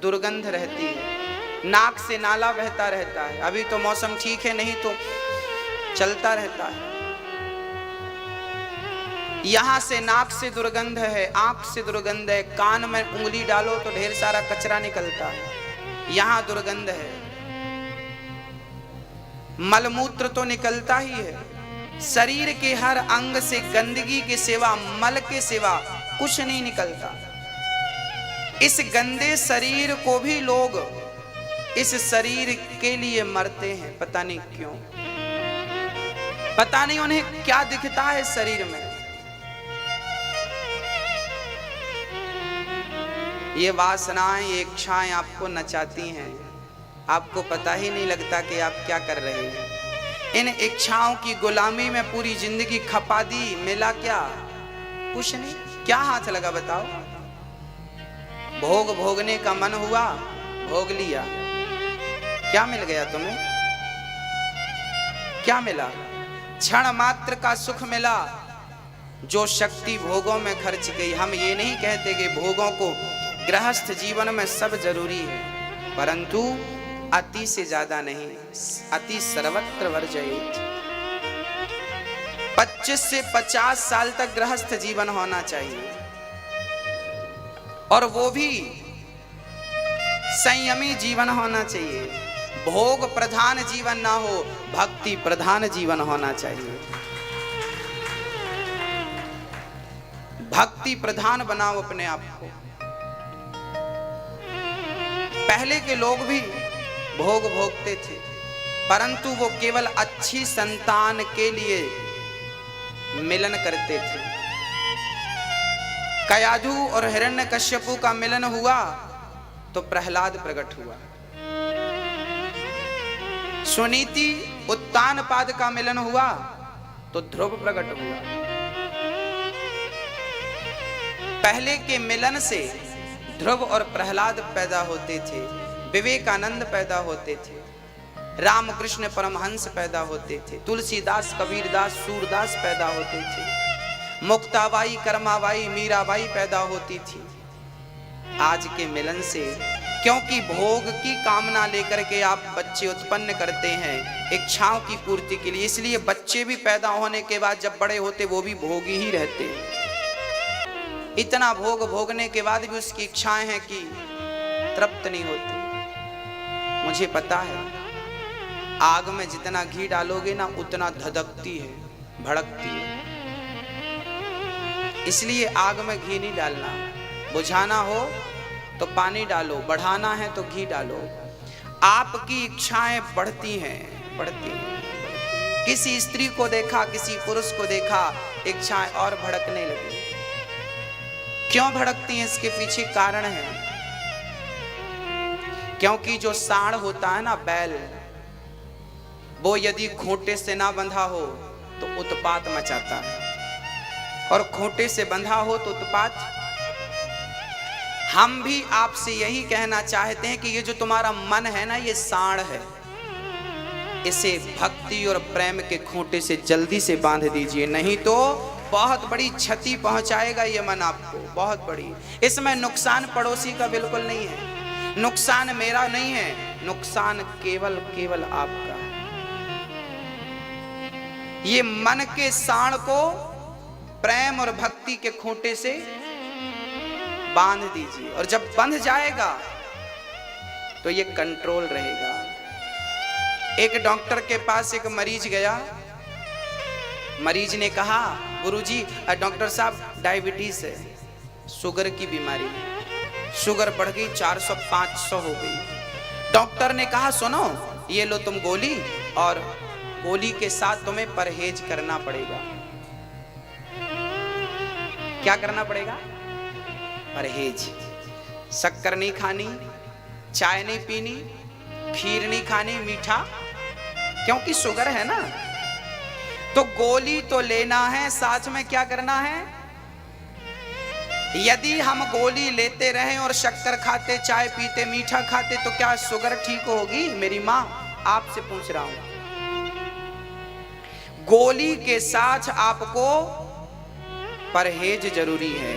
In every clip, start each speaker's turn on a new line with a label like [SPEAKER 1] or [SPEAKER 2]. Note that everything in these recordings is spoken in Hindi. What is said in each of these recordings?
[SPEAKER 1] दुर्गंध रहती है, नाक से नाला बहता रहता है। अभी तो मौसम ठीक है, नहीं तो चलता रहता है। यहां से नाक से दुर्गंध है, आंख से दुर्गंध है, कान में उंगली डालो तो ढेर सारा कचरा निकलता है, यहां दुर्गंध है। मलमूत्र तो निकलता ही है। शरीर के हर अंग से गंदगी के सिवा, मल के सिवा कुछ नहीं निकलता। इस गंदे शरीर को भी लोग इस शरीर के लिए मरते हैं, पता नहीं क्यों, पता नहीं उन्हें क्या दिखता है शरीर में। ये वासनाएं, ये इच्छाएं आपको नचाती हैं, आपको पता ही नहीं लगता कि आप क्या कर रहे हैं। इन इच्छाओं की गुलामी में पूरी जिंदगी खपा दी, मिला क्या? कुछ नहीं। क्या हाथ लगा बताओ? भोग भोगने का मन हुआ, भोग लिया, क्या मिल गया तुम्हें? क्या मिला? क्षण मात्र का सुख मिला, जो शक्ति भोगों में खर्च गई। हम ये नहीं कहते कि भोगों को गृहस्थ जीवन में सब जरूरी है, परंतु अति से ज्यादा नहीं। अति सर्वत्र वर्जयेत्। 25 से 50 साल तक गृहस्थ जीवन होना चाहिए, और वो भी संयमी जीवन होना चाहिए। भोग प्रधान जीवन ना हो, भक्ति प्रधान जीवन होना चाहिए। भक्ति प्रधान बनाओ अपने आप को। पहले के लोग भी भोग भोगते थे, परंतु वो केवल अच्छी संतान के लिए मिलन करते थे। कयाधु और हिरण्यकश्यपु का मिलन हुआ तो प्रहलाद प्रकट हुआ। सुनीति उत्तानपाद का मिलन हुआ तो ध्रुव प्रकट हुआ। पहले के मिलन से ध्रुव और प्रहलाद पैदा होते थे, विवेकानंद पैदा होते थे, रामकृष्ण परमहंस पैदा होते थे, तुलसीदास, कबीरदास, सूरदास पैदा होते थे, मुक्ताबाई, कर्माबाई, मीराबाई पैदा होती थी। आज के मिलन से, क्योंकि भोग की कामना लेकर के आप बच्चे उत्पन्न करते हैं इच्छाओं की पूर्ति के लिए, इसलिए बच्चे भी पैदा होने के बाद जब बड़े होते वो भी भोगी ही रहते हैं। इतना भोग भोगने के बाद भी उसकी इच्छाएं हैं कि तृप्त नहीं होती। मुझे पता है, आग में जितना घी डालोगे ना उतना धधकती है, भड़कती है। इसलिए आग में घी नहीं डालना। बुझाना हो तो पानी डालो, बढ़ाना है तो घी डालो। आपकी इच्छाएं बढ़ती हैं, बढ़ती हैं। किसी स्त्री को देखा, किसी पुरुष को देखा, इच्छाएं और भड़कने लगी। क्यों भड़कती हैं? इसके पीछे कारण है। क्योंकि जो सांड होता है ना, बैल, वो यदि खूंटे से ना बंधा हो तो उत्पात मचाता है, और खूंटे से बंधा हो तो उत्पात। हम भी आपसे यही कहना चाहते हैं कि ये जो तुम्हारा मन है ना, ये सांड है, इसे भक्ति और प्रेम के खूंटे से जल्दी से बांध दीजिए, नहीं तो बहुत बड़ी क्षति पहुंचाएगा ये मन आपको, बहुत बड़ी। इसमें नुकसान पड़ोसी का बिल्कुल नहीं है, नुकसान मेरा नहीं है, नुकसान केवल केवल आपका है। ये मन के सांड को प्रेम और भक्ति के खूंटे से बांध दीजिए, और जब बंध जाएगा तो ये कंट्रोल रहेगा। एक डॉक्टर के पास एक मरीज गया। मरीज ने कहा, गुरुजी, डॉक्टर साहब डायबिटीज है, शुगर की बीमारी है, शुगर बढ़ गई, 400-500 हो गई। डॉक्टर ने कहा, सुनो, ये लो तुम गोली, और गोली के साथ तुम्हें परहेज करना पड़ेगा। क्या करना पड़ेगा? परहेज। शक्कर नहीं खानी, चाय नहीं पीनी, खीर नहीं खानी, मीठा, क्योंकि शुगर है ना। तो गोली तो लेना है, साथ में क्या करना है? यदि हम गोली लेते रहें और शक्कर खाते, चाय पीते, मीठा खाते, तो क्या शुगर ठीक होगी? मेरी माँ, आपसे पूछ रहा हूं। गोली के साथ आपको परहेज जरूरी है।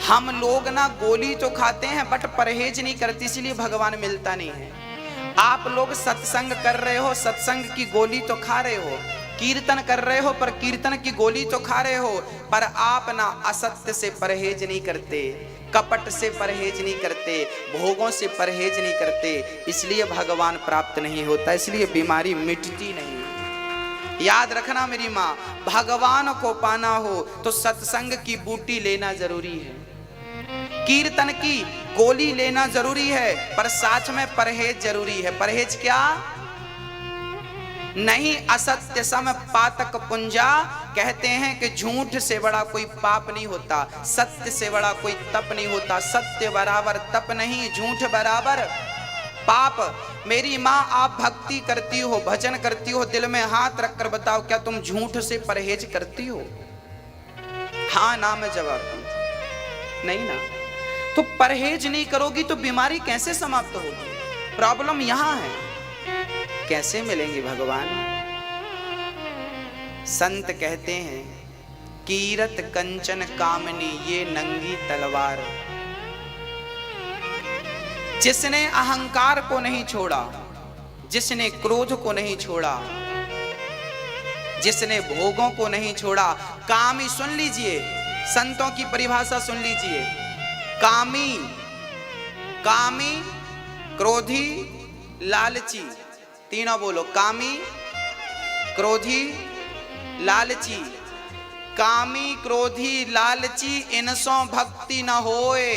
[SPEAKER 1] हम लोग ना गोली तो खाते हैं बट परहेज नहीं करते, इसलिए भगवान मिलता नहीं है। आप लोग सत्संग कर रहे हो, सत्संग की गोली तो खा रहे हो, कीर्तन कर रहे हो पर कीर्तन की गोली तो खा रहे हो, पर आप ना असत्य से परहेज नहीं करते, कपट से परहेज नहीं करते, भोगों से परहेज नहीं करते, इसलिए भगवान प्राप्त नहीं होता, इसलिए बीमारी मिटती नहीं। याद रखना मेरी माँ, भगवान को पाना हो तो सत्संग की बूटी लेना जरूरी है, कीर्तन की गोली लेना जरूरी है, पर साथ में परहेज जरूरी है। परहेज क्या? नहीं असत्य सम पातक पुंजा, कहते हैं कि झूठ से बड़ा कोई पाप नहीं होता, सत्य से बड़ा कोई तप नहीं होता, सत्य बराबर तप नहीं, झूठ बराबर पाप। मेरी माँ आप भक्ति करती हो, भजन करती हो, दिल में हाथ रखकर बताओ क्या तुम झूठ से परहेज करती हो? हाँ ना में जवाब दीजिए, नहीं ना। तो परहेज नहीं करोगी तो बीमारी कैसे समाप्त होगी? प्रॉब्लम यहां है, कैसे मिलेंगे भगवान? संत कहते हैं कीरत कंचन कामनी ये नंगी तलवार, जिसने अहंकार को नहीं छोड़ा, जिसने क्रोध को नहीं छोड़ा, जिसने भोगों को नहीं छोड़ा, कामी, सुन लीजिए संतों की परिभाषा सुन लीजिए, कामी, कामी, क्रोधी, लालची, तीनों बोलो, कामी, क्रोधी, लालची। कामी, क्रोधी, लालची इनसों भक्ति न होए।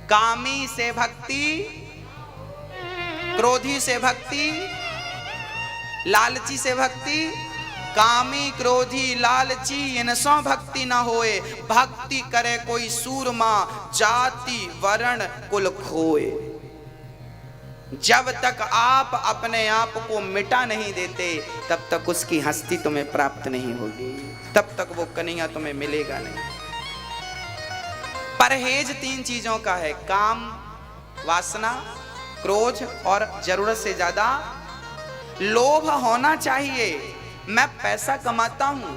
[SPEAKER 1] कामी से भक्ति, क्रोधी से भक्ति, लालची से भक्ति, कामी, क्रोधी, लालची इनसों भक्ति न होए। भक्ति करे कोई सूरमा, जाति वर्ण कुल खोए। जब तक आप अपने आप को मिटा नहीं देते तब तक उसकी हस्ती तुम्हें प्राप्त नहीं होगी, तब तक वो कन्हैया तुम्हें मिलेगा नहीं। परहेज तीन चीजों का है, काम, वासना, क्रोध और जरूरत से ज्यादा लोभ होना चाहिए। मैं पैसा कमाता हूं,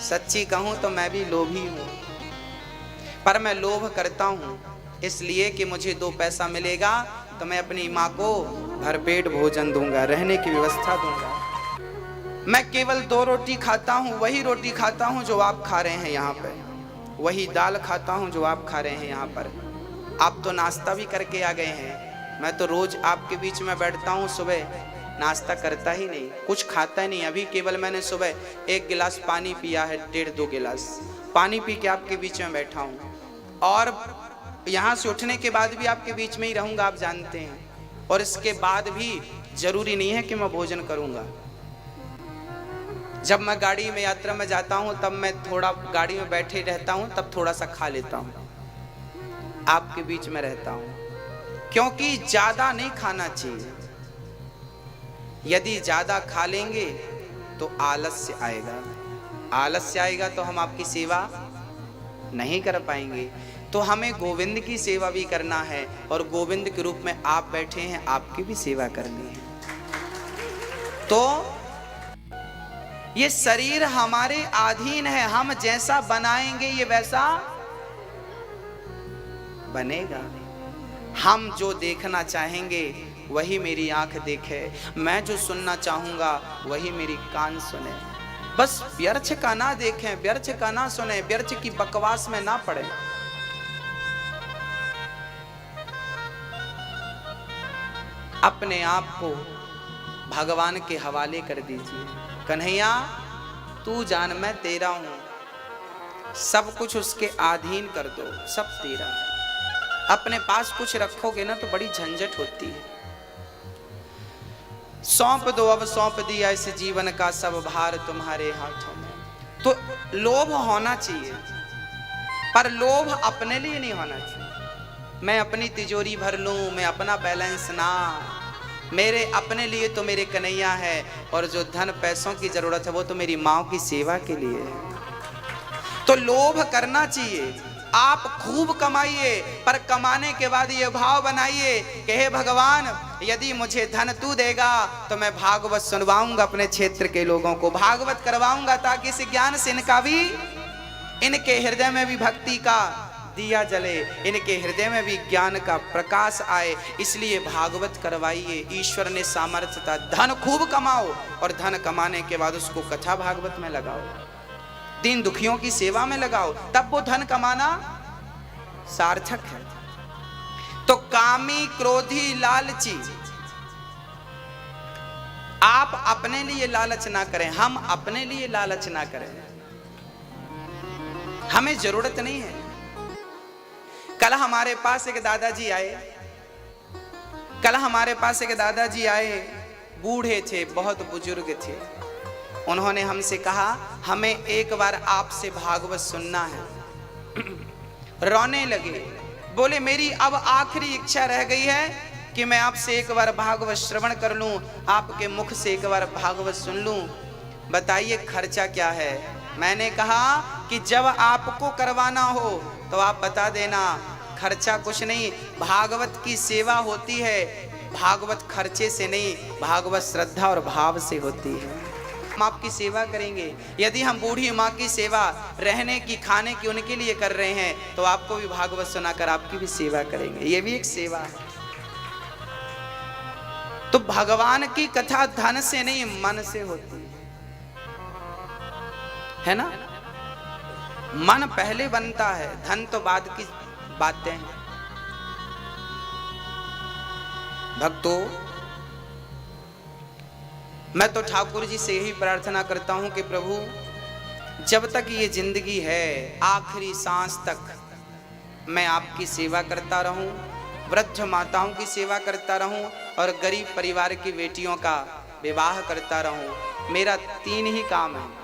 [SPEAKER 1] सच्ची कहूं तो मैं भी लोभी हूं, पर मैं लोभ करता हूं इसलिए कि मुझे 2 पैसा मिलेगा तो मैं अपनी माँ को भरपेट भोजन दूंगा, रहने की व्यवस्था दूंगा। मैं केवल 2 रोटी खाता हूं, वही रोटी खाता हूं जो आप खा रहे हैं यहाँ पे, वही दाल खाता हूं जो आप खा रहे हैं यहाँ पर। आप तो नाश्ता भी करके आ गए हैं, मैं तो रोज आपके बीच में बैठता हूं, सुबह नाश्ता करता ही नहीं, कुछ खाता ही नहीं। अभी केवल मैंने सुबह 1 गिलास पानी पिया है, 1.5-2 गिलास पानी पी के आपके बीच में बैठा हूँ, और यहाँ से उठने के बाद भी आपके बीच में ही रहूँगा, आप जानते हैं। और इसके बाद भी जरूरी नहीं है कि मैं भोजन करूँगा। जब मैं गाड़ी में यात्रा में जाता हूँ तब मैं थोड़ा गाड़ी में बैठे रहता हूँ, तब थोड़ा सा खा लेता हूँ, आपके बीच में रहता हूँ, क्योंकि ज्यादा नहीं खाना चाहिए। यदि ज्यादा खा लेंगे तो आलस्य आएगा, आलस्य आएगा तो हम आपकी सेवा नहीं कर पाएंगे। तो हमें गोविंद की सेवा भी करना है, और गोविंद के रूप में आप बैठे हैं, आपकी भी सेवा करनी है। तो ये शरीर हमारे अधीन है, हम जैसा बनाएंगे ये वैसा बनेगा। हम जो देखना चाहेंगे वही मेरी आंख देखे, मैं जो सुनना चाहूंगा वही मेरी कान सुने। बस व्यर्थ का ना देखें, व्यर्थ का ना सुने, व्यर्थ की बकवास में ना पड़े। अपने आप को भगवान के हवाले कर दीजिए। कन्हैया तू जान मैं तेरा हूं, सब कुछ उसके अधीन कर दो, सब तेरा। अपने पास कुछ रखोगे ना तो बड़ी झंझट होती है। सौंप दो अब सौंप दिया इस जीवन का सब भार तुम्हारे हाथों में। तो लोभ होना चाहिए, पर लोभ अपने लिए नहीं होना चाहिए। मैं अपनी तिजोरी भर लूं, मैं अपना बैलेंस ना, मेरे अपने लिए तो मेरे कन्हैया है, और जो धन पैसों की जरूरत है वो तो मेरी माँ की सेवा के लिए है। तो लोभ करना चाहिए। आप खूब कमाइए, पर कमाने के बाद ये भाव बनाइए कि हे भगवान, यदि मुझे धन तू देगा तो मैं भागवत सुनवाऊंगा, अपने क्षेत्र के लोगों को भागवत करवाऊंगा, ताकि इस ज्ञान से इनका भी इनके हृदय में भी भक्ति का दिया जले, इनके हृदय में भी ज्ञान का प्रकाश आए। इसलिए भागवत करवाइए। ईश्वर ने सामर्थ्य था, धन खूब कमाओ और धन कमाने के बाद उसको कथा भागवत में लगाओ, दीन दुखियों की सेवा में लगाओ, तब वो धन कमाना सार्थक है। तो कामी, क्रोधी, लालची, आप अपने लिए लालच ना करें, हम अपने लिए लालच ना करें। हमें जरूरत नहीं है। कल हमारे पास एक दादाजी आए, बूढ़े थे, बहुत बुजुर्ग थे। उन्होंने हमसे कहा हमें एक बार आपसे भागवत सुनना है। रोने लगे, बोले मेरी अब आखिरी इच्छा रह गई है कि मैं आपसे एक बार भागवत श्रवण कर लूं, आपके मुख से एक बार भागवत सुन लूं, बताइए खर्चा क्या है। मैंने कहा कि जब आपको करवाना हो तो आप बता देना, खर्चा कुछ नहीं, भागवत की सेवा होती है, भागवत खर्चे से नहीं, भागवत श्रद्धा और भाव से होती है। हम आपकी सेवा करेंगे। यदि हम बूढ़ी माँ की सेवा रहने की, खाने की उनके लिए कर रहे हैं, तो आपको भी भागवत सुनाकर आपकी भी सेवा करेंगे। ये भी एक सेवा है। तो भगवान की कथा धन से नहीं, मन से होती है ना। मन पहले बनता है, धन तो बाद की बातें हैं। भक्तों, मैं तो ठाकुर जी से यही प्रार्थना करता हूं कि प्रभु, जब तक ये जिंदगी है, आखिरी सांस तक मैं आपकी सेवा करता रहूं, वृद्ध माताओं की सेवा करता रहूं और गरीब परिवार की बेटियों का विवाह करता रहूं। मेरा 3 ही काम है।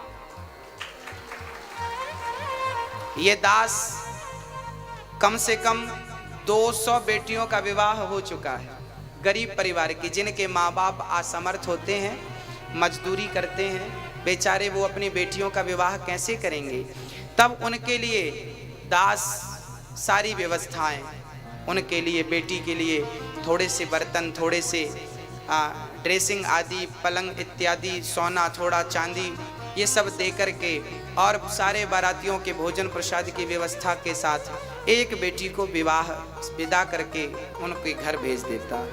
[SPEAKER 1] ये दास कम से कम 200 बेटियों का विवाह हो चुका है, गरीब परिवार की, जिनके माँ बाप असमर्थ होते हैं, मजदूरी करते हैं, बेचारे वो अपनी बेटियों का विवाह कैसे करेंगे। तब उनके लिए दास सारी व्यवस्थाएं, उनके लिए, बेटी के लिए थोड़े से बर्तन, थोड़े से ड्रेसिंग आदि, पलंग इत्यादि, सोना, थोड़ा चांदी, ये सब दे करके और सारे बारातियों के भोजन प्रसाद की व्यवस्था के साथ एक बेटी को विवाह विदा करके उनके घर भेज देता है।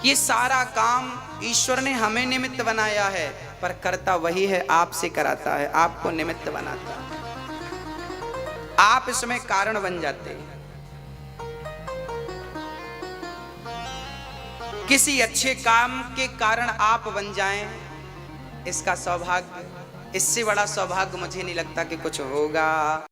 [SPEAKER 1] ये सारा काम ईश्वर ने हमें निमित्त बनाया है, पर करता वही है, आपसे कराता है, आपको निमित्त बनाता है। आप इसमें कारण बन जाते हैं। किसी अच्छे काम के कारण आप बन जाएं, इसका सौभाग्य, इससे बड़ा सौभाग्य मुझे नहीं लगता कि कुछ होगा।